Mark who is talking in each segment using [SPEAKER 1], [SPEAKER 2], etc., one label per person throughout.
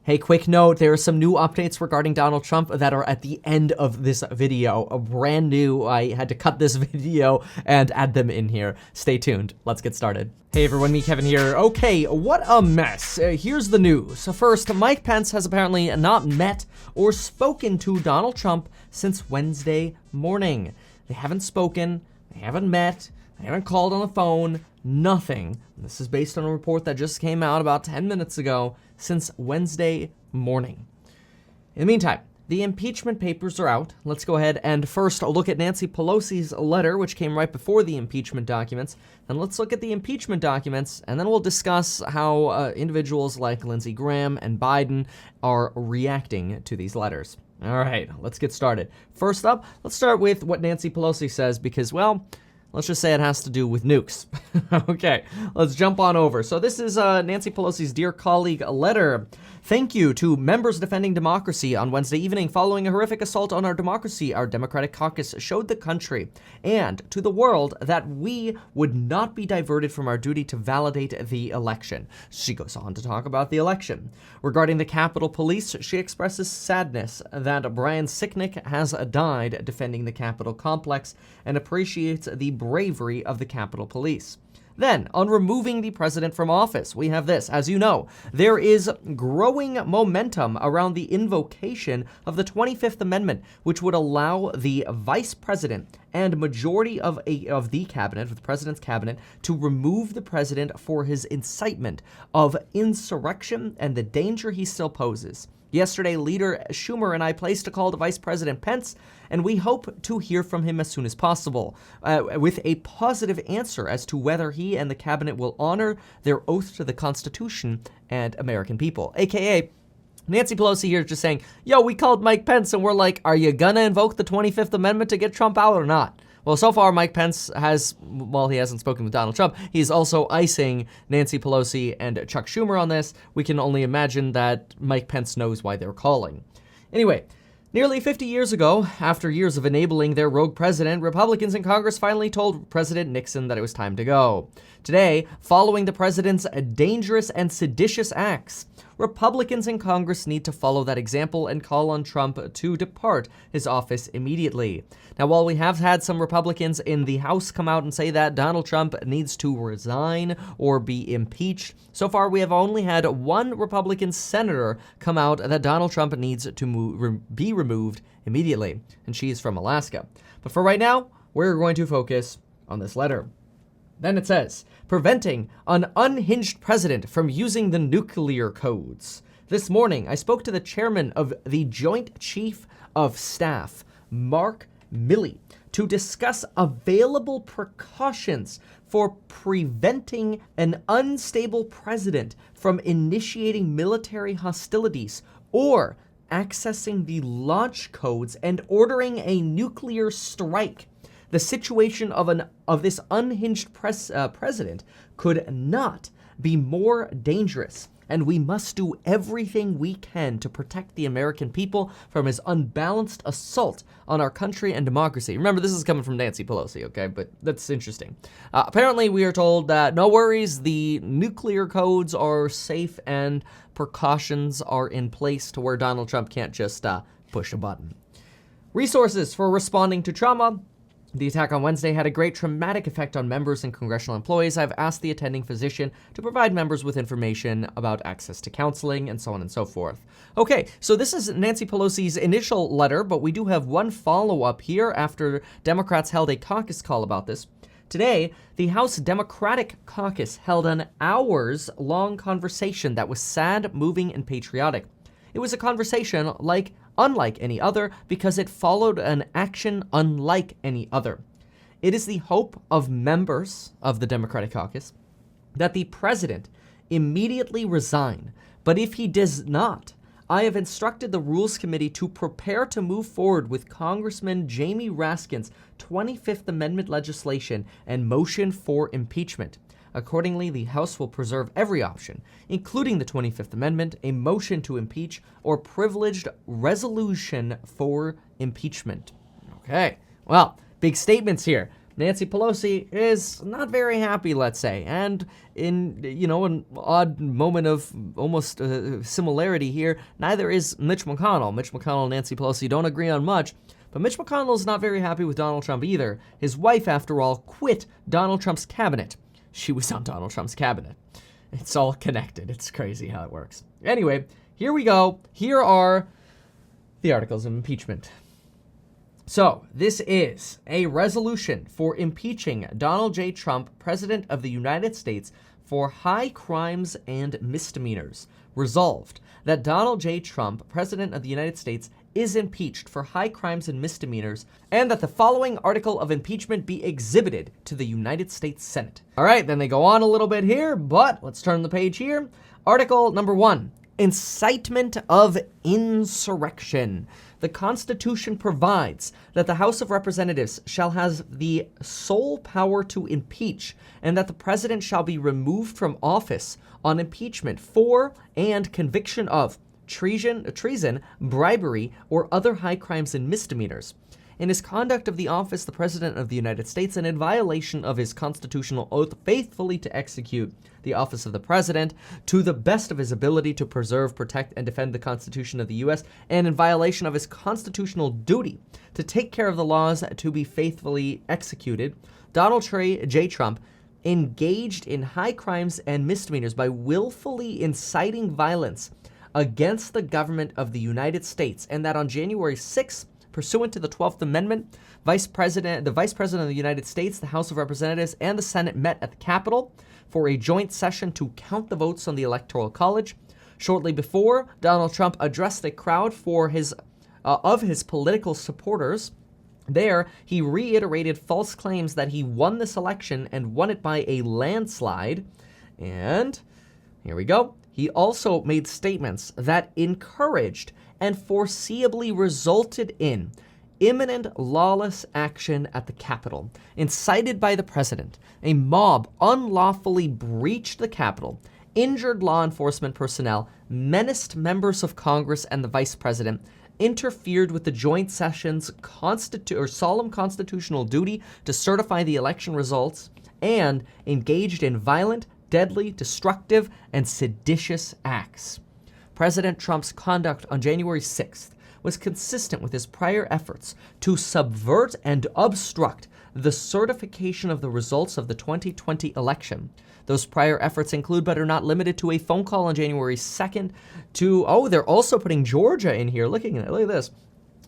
[SPEAKER 1] Hey, quick note, there are some new updates regarding Donald Trump that are at the end of this video. Brand new. I had to cut this video and add them in here. Stay tuned. Let's get started. Hey everyone, me Kevin here. Okay, what a mess. Here's the news. First, Mike Pence has apparently not met or spoken to Donald Trump since Wednesday morning. They haven't spoken, they haven't met, they haven't called on the phone, nothing. This is based on a report that just came out about 10 minutes ago since Wednesday morning. In the meantime, the impeachment papers are out. Let's go ahead and first look at Nancy Pelosi's letter, which came right before the impeachment documents. Then let's look at the impeachment documents, and then we'll discuss how individuals like Lindsey Graham and Biden are reacting to these letters. All right, let's get started. First up, let's start with what Nancy Pelosi says because, well, let's just say it has to do with nukes. Okay, let's jump on over. So this is Nancy Pelosi's Dear Colleague letter. Thank you to members defending democracy. On Wednesday evening, following a horrific assault on our democracy, our Democratic caucus showed the country and to the world that we would not be diverted from our duty to validate the election. She goes on to talk about the election. Regarding the Capitol Police, she expresses sadness that Brian Sicknick has died defending the Capitol complex and appreciates the bravery of the Capitol Police. Then, on removing the president from office, we have this. As you know, there is growing momentum around the invocation of the 25th Amendment, which would allow the vice president and majority of the cabinet, the president's cabinet, to remove the president for his incitement of insurrection and the danger he still poses. Yesterday, Leader Schumer and I placed a call to Vice President Pence, and we hope to hear from him as soon as possible, with a positive answer as to whether he and the cabinet will honor their oath to the Constitution and American people. AKA, Nancy Pelosi here is just saying, yo, we called Mike Pence, and we're like, are you gonna invoke the 25th Amendment to get Trump out or not? Well, so far, Mike Pence has, while he hasn't spoken with Donald Trump, he's also icing Nancy Pelosi and Chuck Schumer on this. We can only imagine that Mike Pence knows why they're calling. Anyway, nearly 50 years ago, after years of enabling their rogue president, Republicans in Congress finally told President Nixon that it was time to go. Today, following the president's dangerous and seditious acts, Republicans in Congress need to follow that example and call on Trump to depart his office immediately. Now, while we have had some Republicans in the House come out and say that Donald Trump needs to resign or be impeached, so far we have only had one Republican senator come out that Donald Trump needs to be removed immediately, and she is from Alaska. But for right now, we're going to focus on this letter. Then it says, preventing an unhinged president from using the nuclear codes. This morning, I spoke to the chairman of the Joint Chief of Staff, Mark Milley, to discuss available precautions for preventing an unstable president from initiating military hostilities or accessing the launch codes and ordering a nuclear strike. The situation of this unhinged president could not be more dangerous, and we must do everything we can to protect the American people from his unbalanced assault on our country and democracy. Remember, this is coming from Nancy Pelosi, okay? But that's interesting. Apparently, we are told that no worries, the nuclear codes are safe and precautions are in place to where Donald Trump can't just push a button. Resources for responding to trauma. The attack on Wednesday had a great traumatic effect on members and congressional employees. I've asked the attending physician to provide members with information about access to counseling and so on and so forth. Okay, so this is Nancy Pelosi's initial letter, but we do have one follow-up here after Democrats held a caucus call about this. Today, the House Democratic Caucus held an hours-long conversation that was sad, moving, and patriotic. It was a conversation unlike any other because it followed an action unlike any other. It is the hope of members of the Democratic Caucus that the president immediately resign, but if he does not, I have instructed the Rules Committee to prepare to move forward with Congressman Jamie Raskin's 25th Amendment legislation and motion for impeachment. Accordingly, the House will preserve every option, including the 25th Amendment, a motion to impeach, or privileged resolution for impeachment. Okay, well, big statements here. Nancy Pelosi is not very happy, let's say, and in, an odd moment of almost similarity here, neither is Mitch McConnell. Mitch McConnell and Nancy Pelosi don't agree on much, but Mitch McConnell is not very happy with Donald Trump either. His wife, after all, quit Donald Trump's cabinet. She was on Donald Trump's cabinet. It's all connected. It's crazy how it works. Anyway, here we go. Here are the articles of impeachment. So, this is a resolution for impeaching Donald J. Trump, President of the United States, for high crimes and misdemeanors. Resolved that Donald J. Trump, President of the United States, is impeached for high crimes and misdemeanors, and that the following article of impeachment be exhibited to the United States Senate. All right, then they go on a little bit here, but let's turn the page here. Article number 1, incitement of insurrection. The Constitution provides that the House of Representatives shall have the sole power to impeach, and that the President shall be removed from office on impeachment for and conviction of treason, bribery, or other high crimes and misdemeanors. In his conduct of the office, the President of the United States, and in violation of his constitutional oath faithfully to execute the office of the President to the best of his ability to preserve, protect, and defend the Constitution of the U.S., and in violation of his constitutional duty to take care of the laws to be faithfully executed, Donald J. Trump engaged in high crimes and misdemeanors by willfully inciting violence against the government of the United States, and that on January 6th, pursuant to the 12th Amendment, the Vice President of the United States, the House of Representatives, and the Senate met at the Capitol for a joint session to count the votes on the Electoral College. Shortly before, Donald Trump addressed a crowd of his political supporters. There, he reiterated false claims that he won this election and won it by a landslide. And here we go. He also made statements that encouraged and foreseeably resulted in imminent lawless action at the Capitol. Incited by the President, a mob unlawfully breached the Capitol, injured law enforcement personnel, menaced members of Congress and the Vice President, interfered with the joint session's solemn constitutional duty to certify the election results, and engaged in violent, deadly, destructive, and seditious acts. President Trump's conduct on January 6th was consistent with his prior efforts to subvert and obstruct the certification of the results of the 2020 election. Those prior efforts include, but are not limited to, a phone call on January 2nd to, they're also putting Georgia in here. Look at this.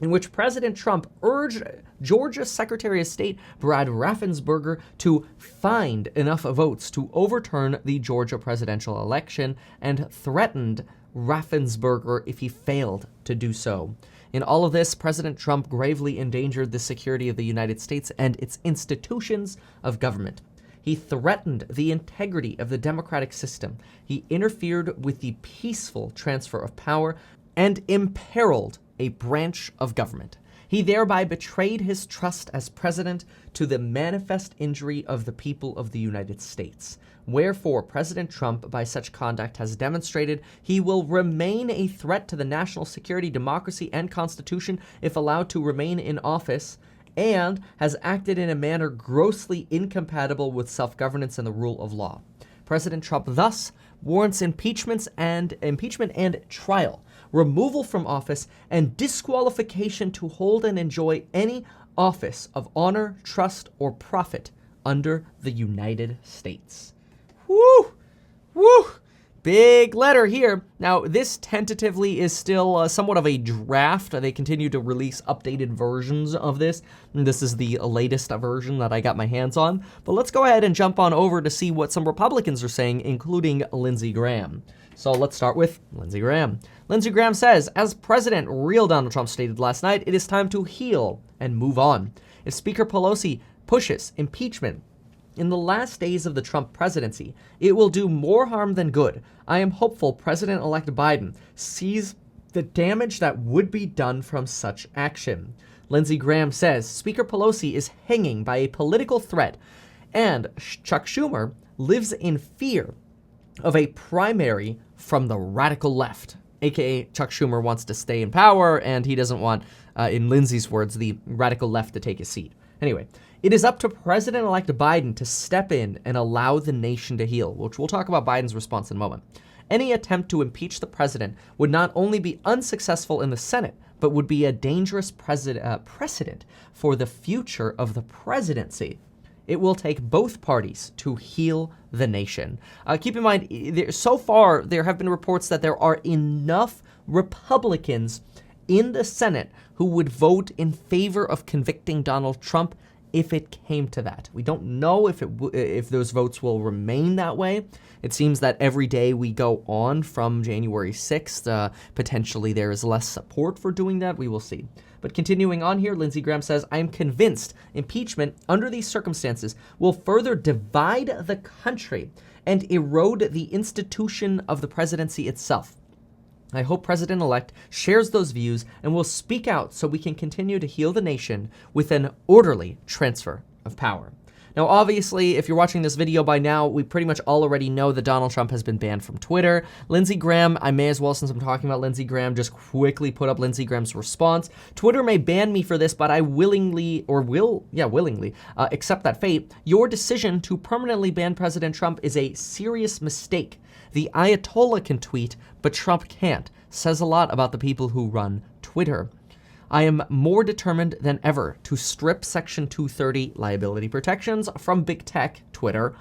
[SPEAKER 1] In which President Trump urged Georgia Secretary of State Brad Raffensperger to find enough votes to overturn the Georgia presidential election, and threatened Raffensperger if he failed to do so. In all of this, President Trump gravely endangered the security of the United States and its institutions of government. He threatened the integrity of the democratic system. He interfered with the peaceful transfer of power and imperiled a branch of government. He thereby betrayed his trust as president to the manifest injury of the people of the United States. Wherefore, President Trump, by such conduct, has demonstrated he will remain a threat to the national security, democracy, and Constitution if allowed to remain in office, and has acted in a manner grossly incompatible with self-governance and the rule of law. President Trump thus warrants impeachment and trial, removal from office, and disqualification to hold and enjoy any office of honor, trust, or profit under the United States. Woo! Woo! Big letter here. Now, this tentatively is still somewhat of a draft. They continue to release updated versions of this. This is the latest version that I got my hands on. But let's go ahead and jump on over to see what some Republicans are saying, including Lindsey Graham. So let's start with Lindsey Graham. Lindsey Graham says, as president, real Donald Trump stated last night, it is time to heal and move on. If Speaker Pelosi pushes impeachment in the last days of the Trump presidency, it will do more harm than good. I am hopeful President-elect Biden sees the damage that would be done from such action. Lindsey Graham says Speaker Pelosi is hanging by a political thread, and Chuck Schumer lives in fear of a primary from the radical left, aka Chuck Schumer wants to stay in power, and he doesn't want, in Lindsey's words, the radical left to take his seat. Anyway, it is up to President-elect Biden to step in and allow the nation to heal, which we'll talk about Biden's response in a moment. Any attempt to impeach the president would not only be unsuccessful in the Senate, but would be a dangerous precedent for the future of the presidency. It will take both parties to heal the nation. Keep in mind, so far, there have been reports that there are enough Republicans in the Senate who would vote in favor of convicting Donald Trump if it came to that. We don't know if those votes will remain that way. It seems that every day we go on from January 6th, potentially there is less support for doing that. We will see. But continuing on here, Lindsey Graham says, I am convinced impeachment under these circumstances will further divide the country and erode the institution of the presidency itself. I hope President-elect shares those views and will speak out so we can continue to heal the nation with an orderly transfer of power. Now, obviously, if you're watching this video by now, we pretty much all already know that Donald Trump has been banned from Twitter. Lindsey Graham, I may as well, since I'm talking about Lindsey Graham, just quickly put up Lindsey Graham's response. Twitter may ban me for this, but I willingly accept that fate. Your decision to permanently ban President Trump is a serious mistake. The Ayatollah can tweet, but Trump can't. Says a lot about the people who run Twitter. I am more determined than ever to strip Section 230 liability protections from big tech, Twitter,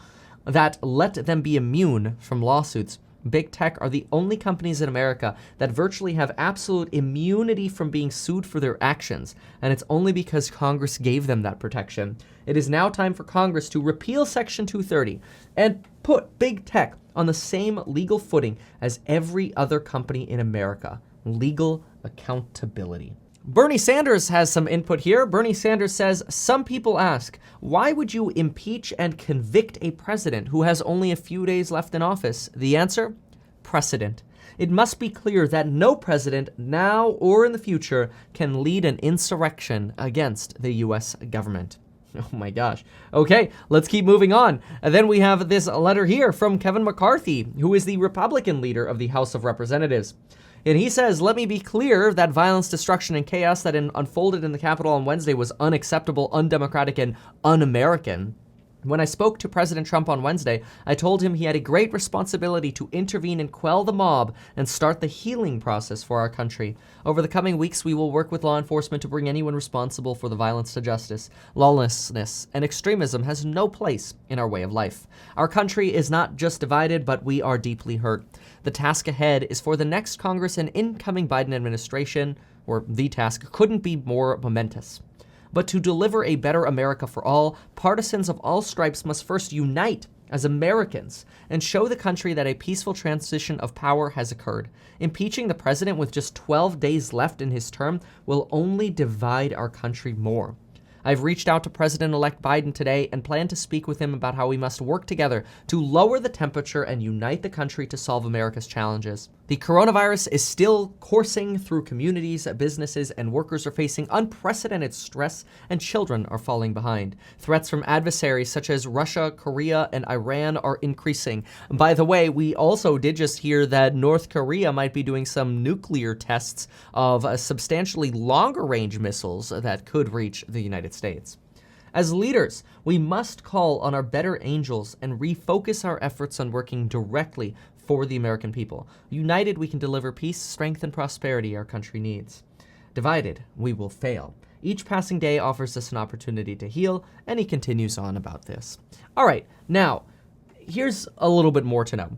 [SPEAKER 1] that let them be immune from lawsuits. Big tech are the only companies in America that virtually have absolute immunity from being sued for their actions, and it's only because Congress gave them that protection. It is now time for Congress to repeal Section 230 and put big tech on the same legal footing as every other company in America. Legal accountability. Bernie Sanders has some input here. Bernie Sanders says, some people ask, why would you impeach and convict a president who has only a few days left in office? The answer? Precedent. It must be clear that no president, now or in the future, can lead an insurrection against the U.S. government. Oh my gosh. Okay, let's keep moving on. And then we have this letter here from Kevin McCarthy, who is the Republican leader of the House of Representatives. And he says, let me be clear that violence, destruction, and chaos that unfolded in the Capitol on Wednesday was unacceptable, undemocratic, and un-American. When I spoke to President Trump on Wednesday, I told him he had a great responsibility to intervene and quell the mob and start the healing process for our country. Over the coming weeks, we will work with law enforcement to bring anyone responsible for the violence to justice. Lawlessness and extremism has no place in our way of life. Our country is not just divided, but we are deeply hurt. The task ahead is for the next Congress and incoming Biden administration, or the task, couldn't be more momentous. But to deliver a better America for all, partisans of all stripes must first unite as Americans and show the country that a peaceful transition of power has occurred. Impeaching the president with just 12 days left in his term will only divide our country more. I've reached out to President-elect Biden today and plan to speak with him about how we must work together to lower the temperature and unite the country to solve America's challenges. The coronavirus is still coursing through communities, businesses, and workers are facing unprecedented stress, and children are falling behind. Threats from adversaries such as Russia, Korea, and Iran are increasing. By the way, we also did just hear that North Korea might be doing some nuclear tests of substantially longer range missiles that could reach the United States. As leaders, we must call on our better angels and refocus our efforts on working directly for the American people. United, we can deliver peace, strength, and prosperity our country needs. Divided, we will fail. Each passing day offers us an opportunity to heal, and he continues on about this. All right, now, here's a little bit more to know.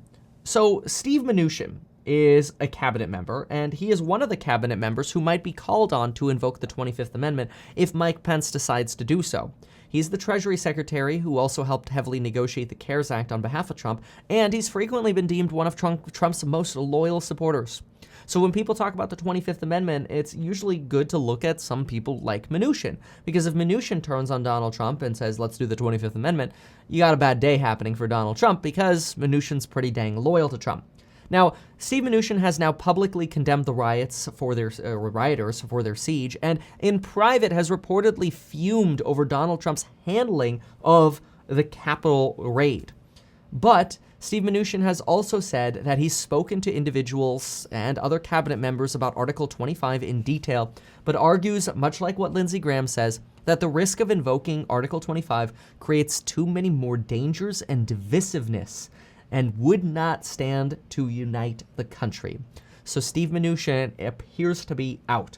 [SPEAKER 1] So, Steve Mnuchin is a cabinet member, and he is one of the cabinet members who might be called on to invoke the 25th Amendment if Mike Pence decides to do so. He's the Treasury Secretary who also helped heavily negotiate the CARES Act on behalf of Trump, and he's frequently been deemed one of Trump's most loyal supporters. So when people talk about the 25th Amendment, it's usually good to look at some people like Mnuchin, because if Mnuchin turns on Donald Trump and says, let's do the 25th Amendment, you got a bad day happening for Donald Trump, because Mnuchin's pretty dang loyal to Trump. Now, Steve Mnuchin has now publicly condemned the rioters for their siege, and in private has reportedly fumed over Donald Trump's handling of the Capitol raid. But Steve Mnuchin has also said that he's spoken to individuals and other cabinet members about Article 25 in detail, but argues, much like what Lindsey Graham says, that the risk of invoking Article 25 creates too many more dangers and divisiveness and would not stand to unite the country. So Steve Mnuchin appears to be out.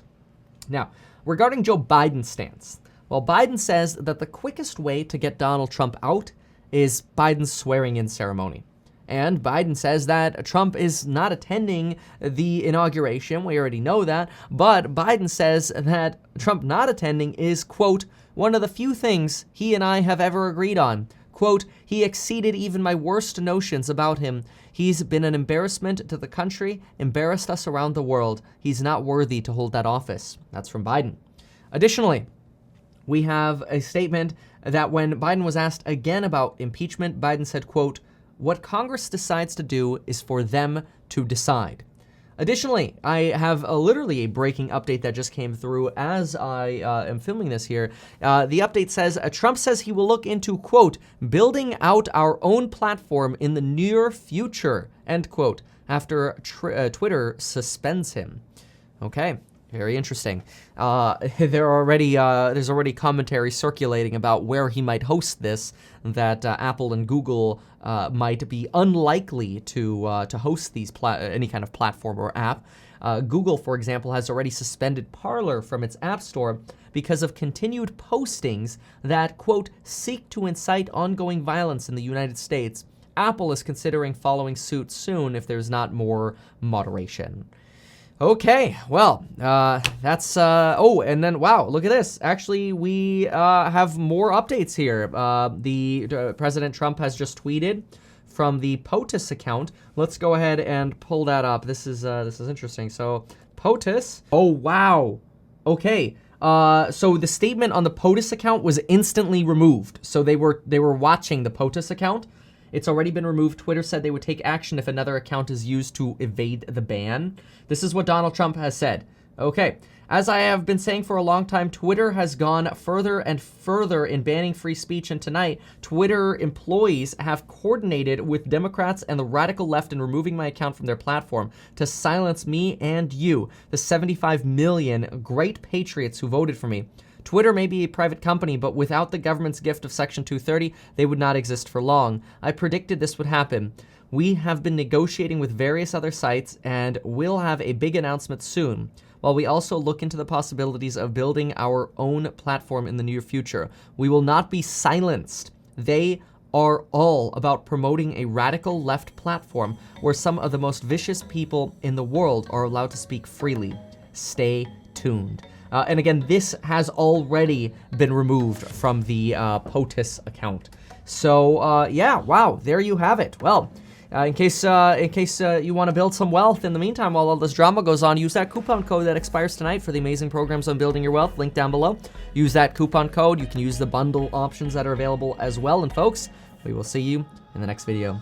[SPEAKER 1] Now, regarding Joe Biden's stance, well, Biden says that the quickest way to get Donald Trump out is Biden's swearing-in ceremony. And Biden says that Trump is not attending the inauguration. We already know that. But Biden says that Trump not attending is, quote, one of the few things he and I have ever agreed on. Quote, he exceeded even my worst notions about him. He's been an embarrassment to the country, embarrassed us around the world. He's not worthy to hold that office. That's from Biden. Additionally, we have a statement that when Biden was asked again about impeachment, Biden said, quote, what Congress decides to do is for them to decide. Additionally, I have literally a breaking update that just came through as I am filming this here. The update says, Trump says he will look into, quote, building out our own platform in the near future, end quote, after Twitter suspends him. Okay. Very interesting. There's already commentary circulating about where he might host this, that Apple and Google might be unlikely to host these any kind of platform or app. Google, for example, has already suspended Parler from its App Store because of continued postings that, quote, seek to incite ongoing violence in the United States. Apple is considering following suit soon if there's not more moderation. Okay, well, that's, oh, and then, wow, look at this. Actually, we have more updates here. President Trump has just tweeted from the POTUS account. Let's go ahead and pull that up. This is interesting. So, POTUS, oh, wow. Okay, so the statement on the POTUS account was instantly removed. So they were watching the POTUS account. It's already been removed. Twitter said they would take action if another account is used to evade the ban. This is what Donald Trump has said. Okay, as I have been saying for a long time, Twitter has gone further and further in banning free speech, and tonight, Twitter employees have coordinated with Democrats and the radical left in removing my account from their platform to silence me and you, the 75 million great patriots who voted for me. Twitter may be a private company, but without the government's gift of Section 230, they would not exist for long. I predicted this would happen. We have been negotiating with various other sites, and we'll have a big announcement soon, while we also look into the possibilities of building our own platform in the near future. We will not be silenced. They are all about promoting a radical left platform where some of the most vicious people in the world are allowed to speak freely. Stay tuned. And again, this has already been removed from the POTUS account. So, yeah, wow, there you have it. Well, in case you want to build some wealth in the meantime while all this drama goes on, use that coupon code that expires tonight for the amazing programs on building your wealth. Link down below. Use that coupon code. You can use the bundle options that are available as well. And folks, we will see you in the next video.